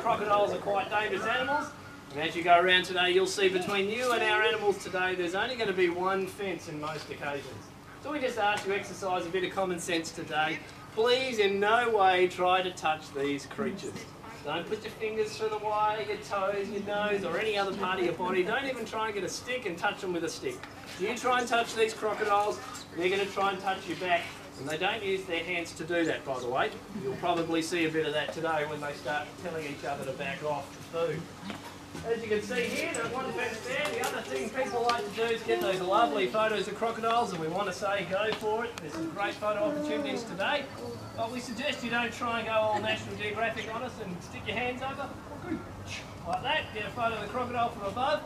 crocodiles are quite dangerous animals. And as you go around today, you'll see between you and our animals today, there's only going to be one fence in most occasions. So we just ask you to exercise a bit of common sense today. Please in no way try to touch these creatures. Don't put your fingers through the wire, your toes, your nose or any other part of your body. Don't even try and get a stick and touch them with a stick. If you try and touch these crocodiles, they're going to try and touch you back. And they don't use their hands to do that, by the way. You'll probably see a bit of that today when they start telling each other to back off the food. As you can see here, that one fence there. The other thing people like to do is get those lovely photos of crocodiles, and we want to say go for it. There's some great photo opportunities today. But we suggest you don't try and go all National Geographic on us and stick your hands over. Like that, get a photo of the crocodile from above,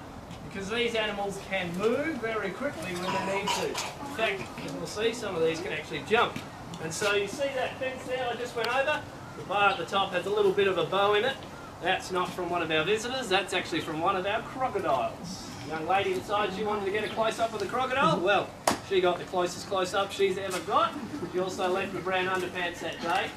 because these animals can move very quickly when they need to. In fact, as we'll see, some of these can actually jump. And so you see that fence there I just went over? The bar at the top has a little bit of a bow in it. That's not from one of our visitors, that's actually from one of our crocodiles. The young lady decided she wanted to get a close-up of the crocodile. Well, she got the closest close-up she's ever got. She also left with brown underpants that day.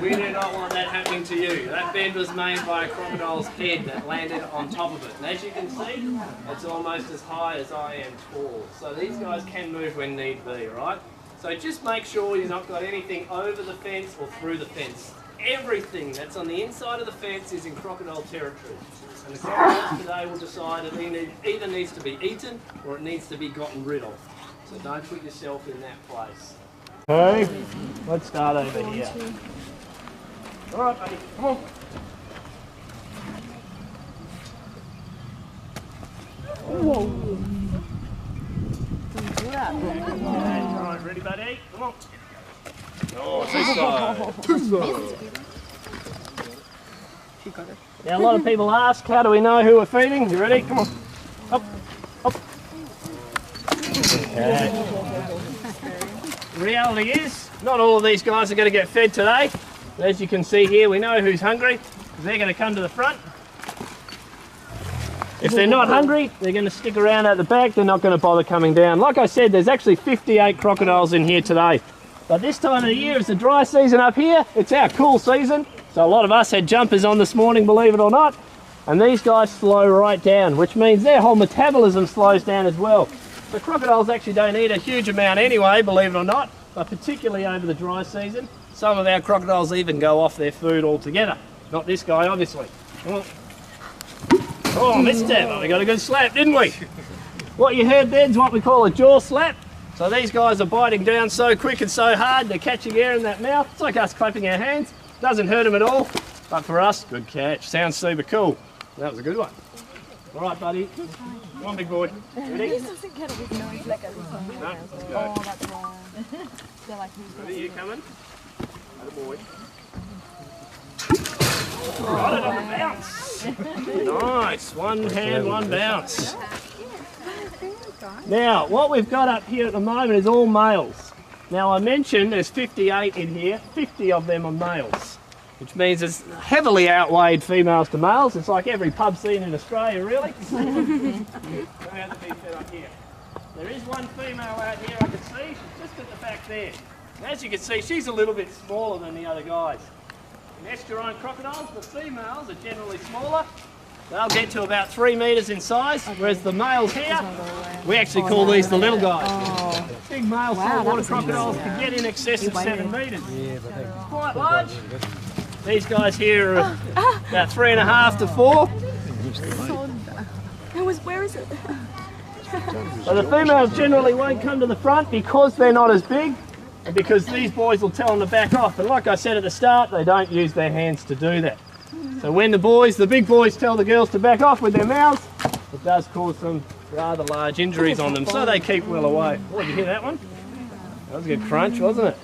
We do not want that happening to you. That bend was made by a crocodile's head that landed on top of it. And as you can see, it's almost as high as I am tall. So these guys can move when need be, right? So just make sure you've not got anything over the fence or through the fence. Everything that's on the inside of the fence is in crocodile territory. And the crocodiles today will decide it either needs to be eaten or it needs to be gotten rid of. So don't put yourself in that place. Okay, let's start over here. Alright buddy, come on. Whoa. Alright, ready buddy? Come on. Oh, this side. Now a lot of people ask, how do we know who we're feeding? You ready? Come on. Up, up. Okay. The reality is, not all of these guys are going to get fed today. As you can see here, we know who's hungry. They're going to come to the front. If they're not hungry, they're going to stick around at the back. They're not going to bother coming down. Like I said, there's actually 58 crocodiles in here today. But this time of the year, it's the dry season up here. It's our cool season. So a lot of us had jumpers on this morning, believe it or not. And these guys slow right down, which means their whole metabolism slows down as well. The crocodiles actually don't eat a huge amount anyway, believe it or not. But particularly over the dry season, some of our crocodiles even go off their food altogether. Not this guy, obviously. Come on. Oh, missed it. But we got a good slap, didn't we? What you heard then is what we call a jaw slap. So these guys are biting down so quick and so hard, they're catching air in that mouth. It's like us clapping our hands. Doesn't hurt them at all. But for us, good catch. Sounds super cool. That was a good one. All right, buddy. Come on, big boy. Ready? He doesn't get a big noise like a little. No, let's go. Oh, that's wrong. They're like, Ready, you coming? Atta boy. Got it on the bounce. Nice. One hand, one bounce. Now, what we've got up here at the moment is all males. Now, I mentioned there's 58 in here. 50 of them are males, which means it's heavily outweighed females to males. It's like every pub scene in Australia, really. Don't have to be fed up here. There is one female out here I can see. She's just at the back there. And as you can see, she's a little bit smaller than the other guys. In estuarine crocodiles, the females are generally smaller. They'll get to about 3 metres in size, whereas the males here, we actually call these the little guys. Big male saltwater crocodiles can get in excess of 7 metres. Quite large. These guys here are about 3.5 to 4. Where is it? So the females generally won't come to the front because they're not as big, and because these boys will tell them to back off. But like I said at the start, they don't use their hands to do that. So when the big boys tell the girls to back off with their mouths, it does cause some rather large injuries on them, so they keep well away. Oh, did you hear that one? That was a good crunch, wasn't it?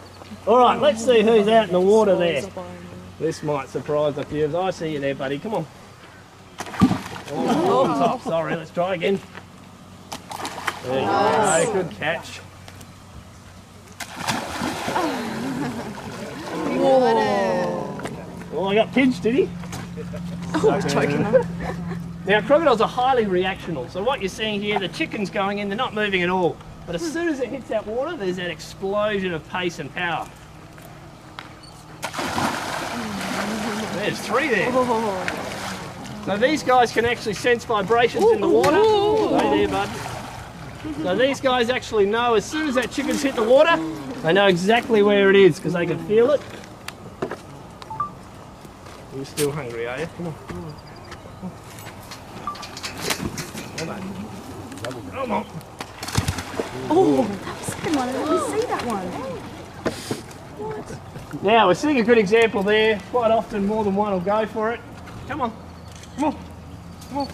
All right, let's see who's out in the water there. This might surprise a few. I see you there, buddy. Come on. Oh, on top. Sorry, let's try again. There you go. Good catch. Oh, I got pinched, did he? Oh, I was choking them. Now, crocodiles are highly reactional. So what you're seeing here, the chicken's going in, they're not moving at all. But as soon as it hits that water, there's that explosion of pace and power. There's 3 there. So these guys can actually sense vibrations in the water. Stay there, bud. So these guys actually know as soon as that chicken's hit the water, they know exactly where it is because they can feel it. You're still hungry, are you? Come on. Come on. Come on. Oh, that was the second one. I didn't see that one. Now, we're seeing a good example there. Quite often, more than one will go for it. Come on. Come on. Come on.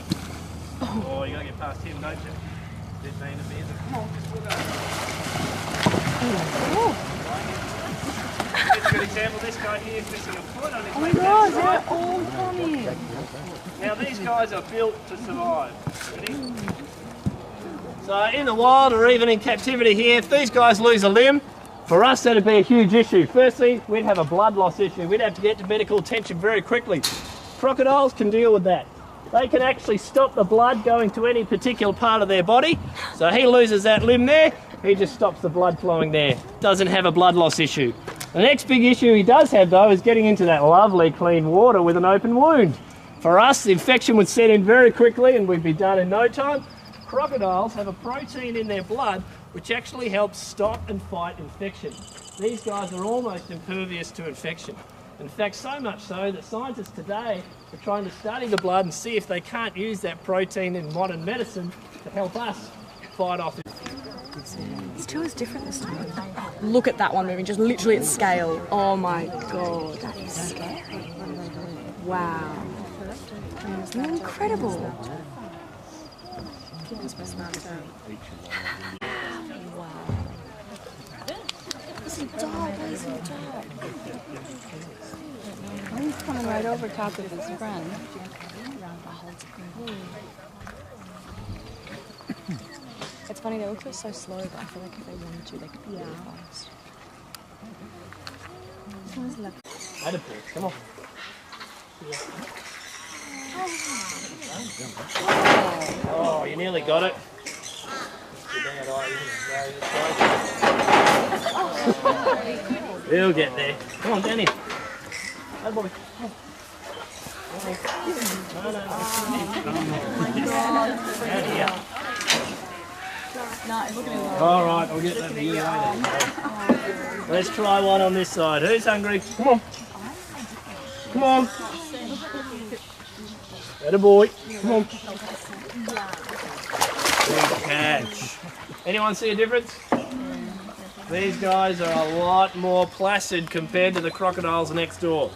Oh, you got to get past him, don't you? Dead man and man. Come on, just walk over. Here's a good example. This guy here is missing a foot on his Oh my left God, hand side. they're all funny. Now, these guys are built to survive. Ready? So, in the wild or even in captivity here, if these guys lose a limb, for us that'd be a huge issue. Firstly, we'd have a blood loss issue. We'd have to get to medical attention very quickly. Crocodiles can deal with that. They can actually stop the blood going to any particular part of their body. So he loses that limb there, he just stops the blood flowing there. Doesn't have a blood loss issue. The next big issue he does have though is getting into that lovely clean water with an open wound. For us, the infection would set in very quickly and we'd be done in no time. Crocodiles have a protein in their blood which actually helps stop and fight infection. These guys are almost impervious to infection. In fact, so much so that scientists today are trying to study the blood and see if they can't use that protein in modern medicine to help us fight off it. This tool is different this time. Look at that one moving, just literally at scale. Oh my God, that is scary. Wow. Isn't that incredible? Wow. This is dark, this is dark. He's coming right over top of his friend. It's funny, they look so slow, but I feel like if they wanted to, they could be really fast. This one's lucky. Attaboy, come on. Oh, you nearly got it. We'll get there. Come on, Danny. Attaboy. All right, I'll get that for you later. Let's try one on this side. Who's hungry? Come on. Come on. Attaboy. Come on. Good catch. Anyone see a difference? These guys are a lot more placid compared to the crocodiles next door.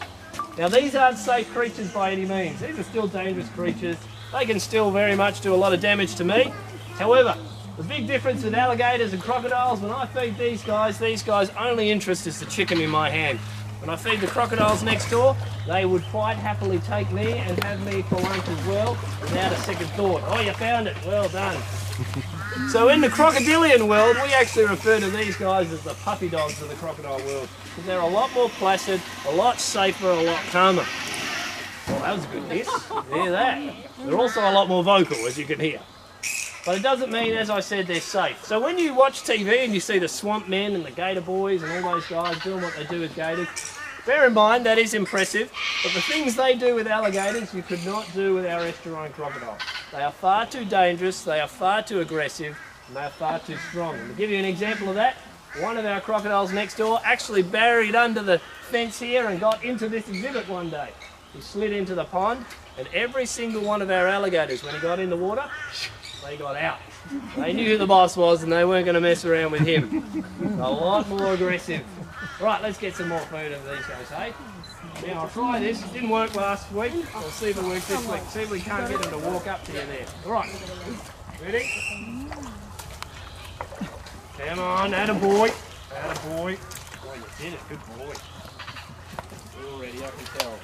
Now these aren't safe creatures by any means. These are still dangerous creatures. They can still very much do a lot of damage to me. However, the big difference with alligators and crocodiles, when I feed these guys' only interest is the chicken in my hand. When I feed the crocodiles next door, they would quite happily take me and have me for lunch as well, without a second thought. Oh, you found it, well done. So in the crocodilian world, we actually refer to these guys as the puppy dogs of the crocodile world, because they're a lot more placid, a lot safer, a lot calmer. Well, that was a good hiss. Hear that? They're also a lot more vocal, as you can hear. But it doesn't mean, as I said, they're safe. So when you watch TV and you see the swamp men and the gator boys and all those guys doing what they do with gators, bear in mind that is impressive, but the things they do with alligators you could not do with our estuarine crocodile. They are far too dangerous, they are far too aggressive, and they are far too strong. And to give you an example of that, one of our crocodiles next door actually buried under the fence here and got into this exhibit one day. He slid into the pond, and every single one of our alligators, when he got in the water, they got out. They knew who the boss was and they weren't going to mess around with him. A lot more aggressive. Right, let's get some more food of these guys, hey? Now I'll try this. It didn't work last week. I'll see if it works this week. See if we can't get them to walk up to you there. Alright. Ready? Come on, attaboy. Attaboy. Oh, you did it. Good boy. You're ready, I can tell.